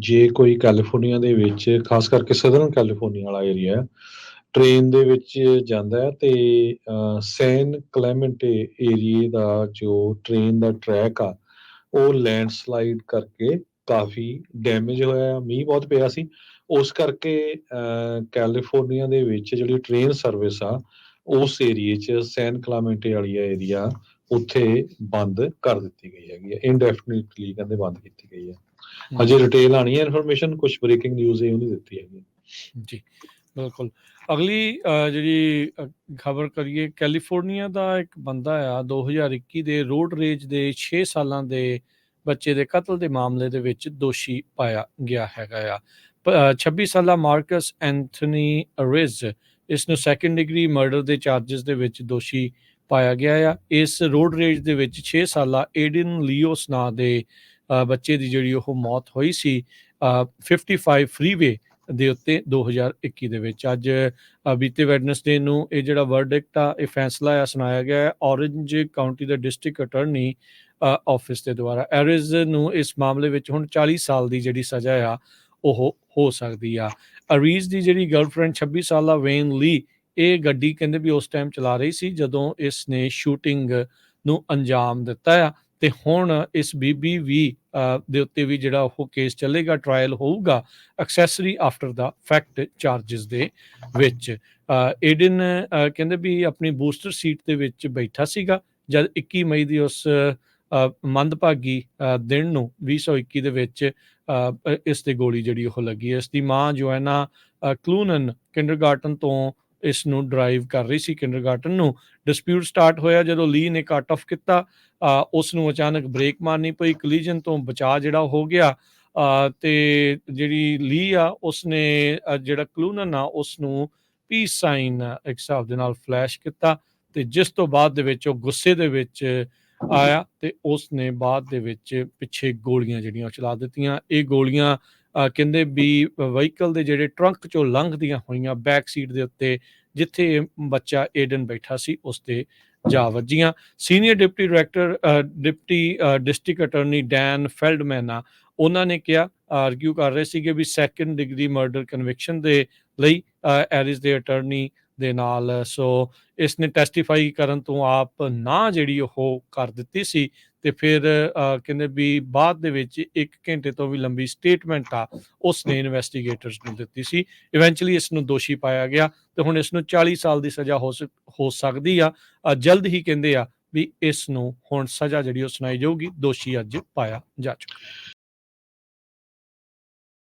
ਜੇ ਕੋਈ ਕੈਲੀਫੋਰਨੀਆ ਦੇ ਵਿੱਚ ਖਾਸ ਕਰਕੇ ਸਦਰਨ ਕੈਲੀਫੋਰਨੀਆ ਵਾਲਾ ਏਰੀਆ ਟ੍ਰੇਨ ਦੇ ਵਿੱਚ ਜਾਂਦਾ ਹੈ ਤੇ ਸੈਨ ਕਲੈਮੈਂਟ ਏਰੀਏ ਦਾ ਜੋ ਟ੍ਰੇਨ ਦਾ ਟਰੈਕ ਆ ਉਹ ਲੈਂਡਸਲਾਈਡ ਕਰਕੇ ਕਾਫੀ ਡੈਮੇਜ ਹੋਇਆ, ਮੀਂਹ ਬਹੁਤ ਪਿਆ ਸੀ। ਉਸ ਕਰਕੇ ਕੈਲੀਫੋਰਨੀਆ ਦੇ ਵਿੱਚ ਜਿਹੜੀ ਟ੍ਰੇਨ ਸਰਵਿਸ ਆ ਉਸ ਏਰੀਏ 'ਚ ਸੈਨ ਕਲਾਮੈਂਟੇ ਵਾਲੀ ਏਰੀਆ ਉੱਥੇ ਬੰਦ ਕਰ ਦਿੱਤੀ ਗਈ ਹੈਗੀ ਹੈ, ਇਨਡੈਫੀਨਿਟਲੀ ਕਹਿੰਦੇ ਬੰਦ ਕੀਤੀ ਗਈ ਹੈ। ਹਜੇ ਰਿਟੇਲ ਆਣੀ ਹੈ ਇਨਫੋਰਮੇਸ਼ਨ, ਕੁਝ ਬ੍ਰੇਕਿੰਗ ਨਿਊਜ਼ ਇਹ ਨਹੀਂ ਦਿੱਤੀ ਹੈਗੀ ਜੀ। ਬਿਲਕੁਲ। ਅਗਲੀ ਜਿਹੜੀ ਖਬਰ ਕਰੀਏ, ਕੈਲੀਫੋਰਨੀਆ ਦਾ ਇੱਕ ਬੰਦਾ ਆ 2021 ਦੇ ਰੋਡ ਰੇਜ ਦੇ 6 ਸਾਲਾਂ ਦੇ ਬੱਚੇ ਦੇ ਕਤਲ ਦੇ ਮਾਮਲੇ ਦੇ ਵਿੱਚ ਦੋਸ਼ੀ ਪਾਇਆ ਗਿਆ ਹੈਗਾ ਆ। 26 ਸਾਲਾ ਮਾਰਕਸ ਐਂਥਨੀ ਰਿਜ਼ ਇਸ ਨੂੰ ਸੈਕੰਡ ਡਿਗਰੀ ਮਰਡਰ ਦੇ ਚਾਰਜਸ ਦੇ ਵਿੱਚ ਦੋਸ਼ੀ ਪਾਇਆ ਗਿਆ ਆ। ਇਸ ਰੋਡ ਰੇਜ ਦੇ ਵਿੱਚ 6 ਸਾਲਾ ਏਡਨ ਲੀਓਸ ਨਾਂ ਦੇ ਬੱਚੇ ਦੀ ਜਿਹੜੀ ਉਹ ਮੌਤ ਹੋਈ ਸੀ 55 ਫਰੀਵੇ ਦੇ ਉੱਤੇ 2021 ਦੇ ਵਿੱਚ। ਅੱਜ ਬੀਤੇ ਵੈਡਨਸਡੇ ਨੂੰ ਇਹ ਜਿਹੜਾ ਵਰਡਿਕਟ ਆ, ਇਹ ਫੈਸਲਾ ਆ ਸੁਣਾਇਆ ਗਿਆ ਹੈ ਔਰੰਜ ਕਾਊਂਟੀ ਦੇ ਡਿਸਟ੍ਰਿਕਟ ਅਟਾਰਨੀ ਆਫਿਸ ਦੇ ਦੁਆਰਾ। ਐਰਿਜ਼ ਨੂੰ ਇਸ ਮਾਮਲੇ ਵਿੱਚ ਹੁਣ 40 ਸਾਲ ਦੀ ਜਿਹੜੀ ਸਜ਼ਾ ਆ ਉਹ ਹੋ ਸਕਦੀ ਆ। ਅਰੀਜ਼ ਦੀ ਜਿਹੜੀ ਗਰਲਫ੍ਰੈਂਡ 26 ਸਾਲਾ ਵੇਨ ਲੀ, ਇਹ ਗੱਡੀ ਕਹਿੰਦੇ ਵੀ ਉਸ ਟਾਈਮ ਚਲਾ ਰਹੀ ਸੀ ਜਦੋਂ ਇਸ ਨੇ ਸ਼ੂਟਿੰਗ ਨੂੰ ਅੰਜਾਮ ਦਿੱਤਾ ਆ। ਤੇ ਹੁਣ ਇਸ ਬੀਬੀ ਵੀ ਦੇ ਉੱਤੇ ਵੀ ਜਿਹੜਾ ਉਹ ਕੇਸ ਚੱਲੇਗਾ, ਟਰਾਇਲ ਹੋਊਗਾ ਐਕਸੈਸਰੀ ਆਫਟਰ ਦਾ ਫੈਕਟ ਚਾਰਜਸ ਦੇ ਵਿੱਚ। ਏਡਨ ਕਹਿੰਦੇ ਵੀ ਆਪਣੀ ਬੂਸਟਰ ਸੀਟ ਦੇ ਵਿੱਚ ਬੈਠਾ ਸੀਗਾ ਜਦ 21 ਮਈ ਦੀ ਉਸ ਮੰਦਭਾਗੀ ਦਿਨ ਨੂੰ 2021 ਦੇ ਵਿੱਚ ਇਸ ਤੇ ਗੋਲੀ ਜਿਹੜੀ ਉਹ ਲੱਗੀ। ਇਸ ਦੀ ਮਾਂ ਜੋਐਨਾ ਕਲੂਨਨ ਕਿੰਡਰਗਾਰਟਨ ਤੋਂ ਇਸ ਨੂੰ ਡਰਾਈਵ ਕਰ ਰਹੀ ਸੀ। ਕਿੰਡਰਗਾਰਟਨ ਨੂੰ ਡਿਸਪਿਊਟ ਸਟਾਰਟ ਹੋਇਆ ਜਦੋਂ ਲੀ ਨੇ ਕੱਟ ਆਫ ਕੀਤਾ, ਉਸ ਨੂੰ ਅਚਾਨਕ ਬ੍ਰੇਕ ਮਾਰਨੀ ਪਈ, ਕਲੀਜਨ ਤੋਂ ਬਚਾਅ ਜਿਹੜਾ ਹੋ ਗਿਆ। ਤੇ ਜਿਹੜੀ ਲੀ ਆ ਉਸਨੇ ਜਿਹੜਾ ਕਲੂਨਨ ਆ ਉਸ ਨੂੰ ਪੀਸ ਸਾਈਨ ਇੱਕ ਹਿਸਾਬ ਦੇ ਨਾਲ ਫਲੈਸ਼ ਕੀਤਾ ਤੇ ਜਿਸ ਤੋਂ ਬਾਅਦ ਦੇ ਵਿੱਚ ਉਹ ਗੁੱਸੇ ਦੇ ਵਿੱਚ ਆਇਆ ਤੇ ਉਸ ਨੇ ਬਾਅਦ ਦੇ ਵਿੱਚ ਪਿੱਛੇ ਗੋਲੀਆਂ ਜਿਹੜੀਆਂ ਚਲਾ ਦਿੱਤੀਆਂ। ਇਹ ਗੋਲੀਆਂ ਕਹਿੰਦੇ ਵੀ ਵਹੀਕਲ ਦੇ ਜਿਹੜੇ ਟਰੰਕ ਚੋਂ ਲੰਘਦੀਆਂ ਹੋਈਆਂ ਬੈਕ ਸੀਟ ਦੇ ਉੱਤੇ ਜਿੱਥੇ ਬੱਚਾ ਏਡਨ ਬੈਠਾ ਸੀ ਉਸ ਤੇ ਜਾ ਵੱਜੀਆਂ। Senior deputy director deputy district attorney Dan Feldman ਆ, ਉਹਨਾਂ ਨੇ ਕਿਹਾ, ਆਰਗਿਊ ਕਰ ਰਹੇ ਸੀਗੇ ਵੀ ਸੈਕੰਡ ਡਿਗਰੀ ਮਰਡਰ ਕਨਵਿਕਸ਼ਨ ਦੇ ਲਈ ਐਰਿਜ਼ ਦੇ ਅਟਾਰਨੀ ਦੇ ਨਾਲ। ਸੋ ਇਸ ਨੇ ਟੈਸਟੀਫਾਈ ਕਰਨ ਤੋਂ ਆਪ ਨਾ ਜਿਹੜੀ ਉਹ ਕਰ ਦਿੱਤੀ ਸੀ ਤੇ ਫਿਰ ਕਹਿੰਦੇ ਵੀ ਬਾਅਦ ਦੇ ਵਿੱਚ 1 ਘੰਟੇ ਤੋਂ ਵੀ ਲੰਬੀ ਸਟੇਟਮੈਂਟ ਆ ਉਸ ਨੇ ਇਨਵੈਸਟੀਗੇਟਰਸ ਨੂੰ ਦਿੱਤੀ ਸੀ। ਇਵੈਂਚੁਅਲੀ ਇਸ ਨੂੰ ਦੋਸ਼ੀ ਪਾਇਆ ਗਿਆ ਤੇ ਹੁਣ ਇਸ ਨੂੰ 40 ਸਾਲ ਦੀ ਸਜ਼ਾ ਹੋ ਸਕਦੀ ਆ। ਜਲਦ ਹੀ ਕਹਿੰਦੇ ਆ ਵੀ ਇਸ ਨੂੰ ਹੁਣ ਸਜ਼ਾ ਜਿਹੜੀ ਉਹ ਸੁਣਾਈ ਜਾਊਗੀ। ਦੋਸ਼ੀ ਅੱਜ ਪਾਇਆ ਜਾ ਚੁੱਕਾ।